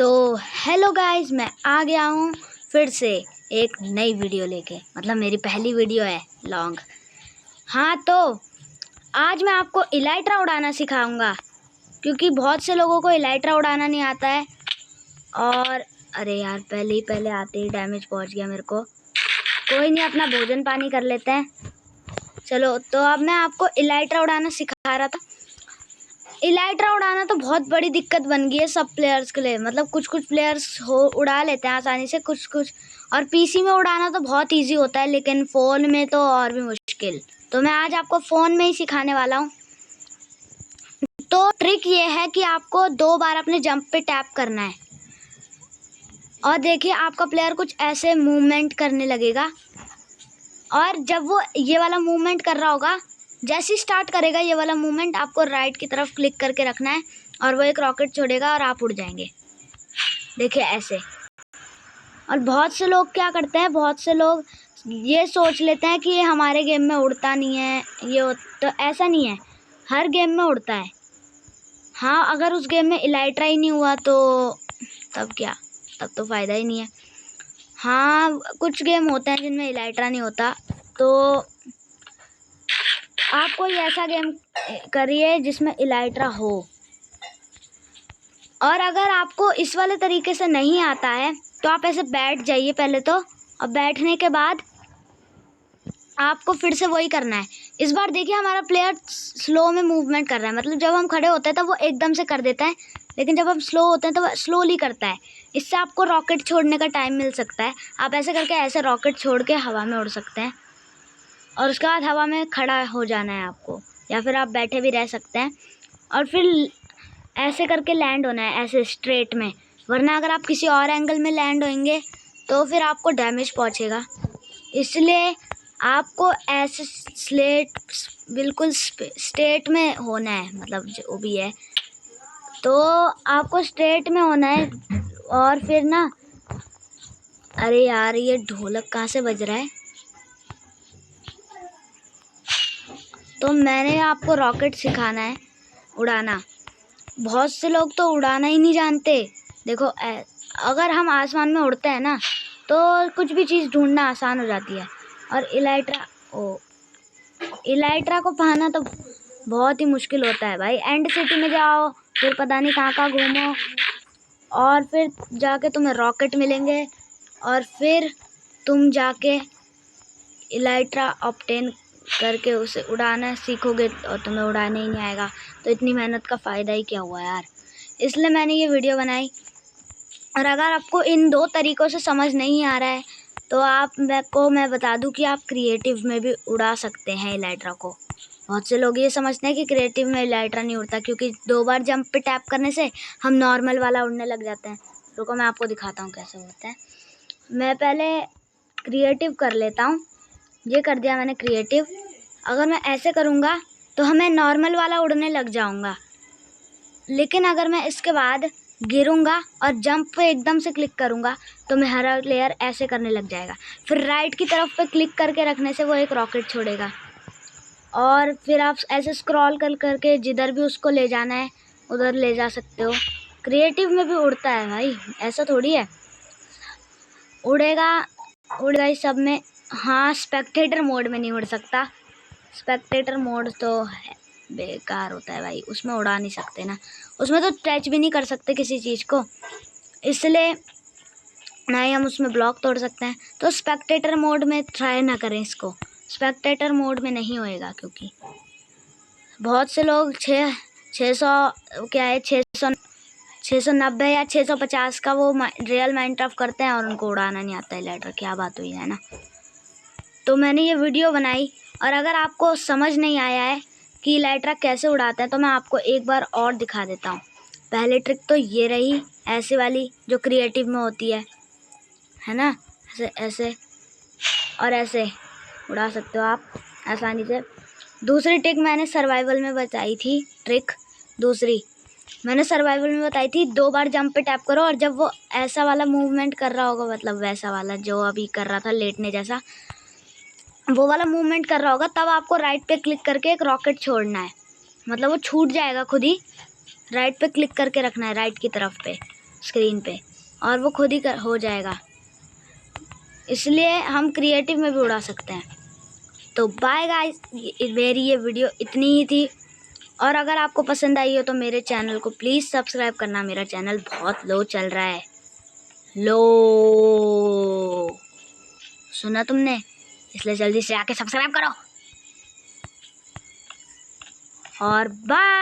तो hello guys, मैं आ गया हूँ फिर से एक नई वीडियो लेके। मतलब मेरी पहली वीडियो है लॉन्ग। हाँ, तो आज मैं आपको इलाइट्रा उड़ाना सिखाऊंगा, क्योंकि बहुत से लोगों को इलाइट्रा उड़ाना नहीं आता है। और अरे यार, पहले आते ही डैमेज पहुँच गया मेरे को। कोई नहीं, अपना भोजन पानी कर लेते हैं। चलो, तो अब मैं आपको इलाइट्रा उड़ाना सिखा रहा था। इलाइट्रा उड़ाना तो बहुत बड़ी दिक्कत बन गई है सब प्लेयर्स के लिए। मतलब कुछ प्लेयर्स उड़ा लेते हैं आसानी से, कुछ। और पीसी में उड़ाना तो बहुत इजी होता है, लेकिन फ़ोन में तो और भी मुश्किल। तो मैं आज आपको फ़ोन में ही सिखाने वाला हूँ। तो ट्रिक ये है कि आपको 2 बार अपने जंप पे टैप करना है, और देखिए आपका प्लेयर कुछ ऐसे मूवमेंट करने लगेगा। और जब वो ये वाला मूवमेंट कर रहा होगा, जैसे ही स्टार्ट करेगा ये वाला मूवमेंट, आपको राइट की तरफ क्लिक करके रखना है और वो एक रॉकेट छोड़ेगा और आप उड़ जाएंगे। देखिए ऐसे। और बहुत से लोग क्या करते हैं, बहुत से लोग ये सोच लेते हैं कि ये हमारे गेम में उड़ता नहीं है, तो ऐसा नहीं है, हर गेम में उड़ता है। हाँ, अगर उस गेम में इलाइट्रा ही नहीं हुआ तो तब क्या, तब तो फ़ायदा ही नहीं है। हाँ, कुछ गेम होते हैं जिनमें इलाइट्रा नहीं होता, तो आप कोई ऐसा गेम करिए जिसमें इलाइट्रा हो। और अगर आपको इस वाले तरीके से नहीं आता है तो आप ऐसे बैठ जाइए पहले तो, और बैठने के बाद आपको फिर से वही करना है। इस बार देखिए हमारा प्लेयर स्लो में मूवमेंट कर रहा है। मतलब जब हम खड़े होते हैं तब वो एकदम से कर देता है, लेकिन जब हम स्लो होते हैं तो वो स्लोली करता है। इससे आपको रॉकेट छोड़ने का टाइम मिल सकता है। आप ऐसे करके ऐसे रॉकेट छोड़ के हवा में उड़ सकते हैं, और उसके बाद हवा में खड़ा हो जाना है आपको, या फिर आप बैठे भी रह सकते हैं और फिर ऐसे करके लैंड होना है, ऐसे स्ट्रेट में। वरना अगर आप किसी और एंगल में लैंड होंगे तो फिर आपको डैमेज पहुंचेगा। इसलिए आपको ऐसे बिल्कुल स्ट्रेट में होना है, मतलब जो भी है, तो आपको स्ट्रेट में होना है। और फिर ना, अरे यार, ये ढोलक कहाँ से बज रहा है? तो मैंने आपको रॉकेट सिखाना है उड़ाना। बहुत से लोग तो उड़ाना ही नहीं जानते। देखो, अगर हम आसमान में उड़ते हैं ना, तो कुछ भी चीज़ ढूंढना आसान हो जाती है। और इलाइट्रा को पाना तो बहुत ही मुश्किल होता है भाई। एंड सिटी में जाओ, फिर पता नहीं कहाँ घूमो, और फिर जाके तुम्हें रॉकेट मिलेंगे, और फिर तुम जाके इलाइट्रा ऑब्टेन करके उसे उड़ाना सीखोगे, और तुम्हें उड़ाने ही नहीं आएगा तो इतनी मेहनत का फ़ायदा ही क्या हुआ यार। इसलिए मैंने ये वीडियो बनाई। और अगर आपको इन 2 तरीक़ों से समझ नहीं आ रहा है तो मैं बता दूं कि आप क्रिएटिव में भी उड़ा सकते हैं इलाइट्रा को। बहुत से लोग ये समझते हैं कि क्रिएटिव में इलाइट्रा नहीं उड़ता, क्योंकि 2 बार जंप पे टैप करने से हम नॉर्मल वाला उड़ने लग जाते हैं। रुको, मैं आपको दिखाता हूँ कैसे होता है। मैं पहले क्रिएटिव कर लेता हूँ। ये कर दिया मैंने क्रिएटिव। अगर मैं ऐसे करूँगा तो हमें नॉर्मल वाला उड़ने लग जाऊँगा, लेकिन अगर मैं इसके बाद गिरूँगा और जंप पे एकदम से क्लिक करूँगा तो मेरा प्लेयर ऐसे करने लग जाएगा। फिर राइट की तरफ पे क्लिक करके रखने से वो एक रॉकेट छोड़ेगा, और फिर आप ऐसे स्क्रॉल करके जिधर भी उसको ले जाना है उधर ले जा सकते हो। क्रिएटिव में भी उड़ता है भाई, ऐसा थोड़ी है। उड़ेगा ही सब में। हाँ, स्पेक्टेटर मोड में नहीं उड़ सकता। स्पेक्टेटर मोड तो बेकार होता है भाई, उसमें उड़ा नहीं सकते ना। उसमें तो टच भी नहीं कर सकते किसी चीज़ को, इसलिए ना ही हम उसमें ब्लॉक तोड़ सकते हैं। तो स्पेक्टेटर मोड में ट्राई ना करें इसको। स्पेक्टेटर मोड में नहीं होएगा, क्योंकि बहुत से लोग 690 या 650 का वो रियल माइनक्राफ्ट करते हैं और उनको उड़ाना नहीं आता इलाइट्रा। क्या बात हुई है ना। तो मैंने ये वीडियो बनाई, और अगर आपको समझ नहीं आया है कि इलाइट्रा कैसे उड़ाता है तो मैं आपको एक बार और दिखा देता हूँ। पहले ट्रिक तो ये रही, ऐसे वाली जो क्रिएटिव में होती है ना, ऐसे और ऐसे उड़ा सकते हो आप आसानी से। दूसरी ट्रिक मैंने सर्वाइवल में बताई थी। दूसरी मैंने सर्वाइवल में बताई थी, 2 बार जंप पे टैप करो, और जब वो ऐसा वाला मूवमेंट कर रहा होगा, मतलब वैसा वाला जो अभी कर रहा था लेटने जैसा, वो वाला मूवमेंट कर रहा होगा, तब आपको राइट पे क्लिक करके एक रॉकेट छोड़ना है। मतलब वो छूट जाएगा खुद ही। राइट पे क्लिक करके रखना है, राइट की तरफ पे, स्क्रीन पे और वो खुद ही हो जाएगा। इसलिए हम क्रिएटिव में भी उड़ा सकते हैं। तो बाय गाइस, मेरी ये वीडियो इतनी ही थी। और अगर आपको पसंद आई हो तो मेरे चैनल को प्लीज़ सब्सक्राइब करना। मेरा चैनल बहुत लो चल रहा है। लो सुना तुमने? इसलिए जल्दी से आके सब्सक्राइब करो। और बाय।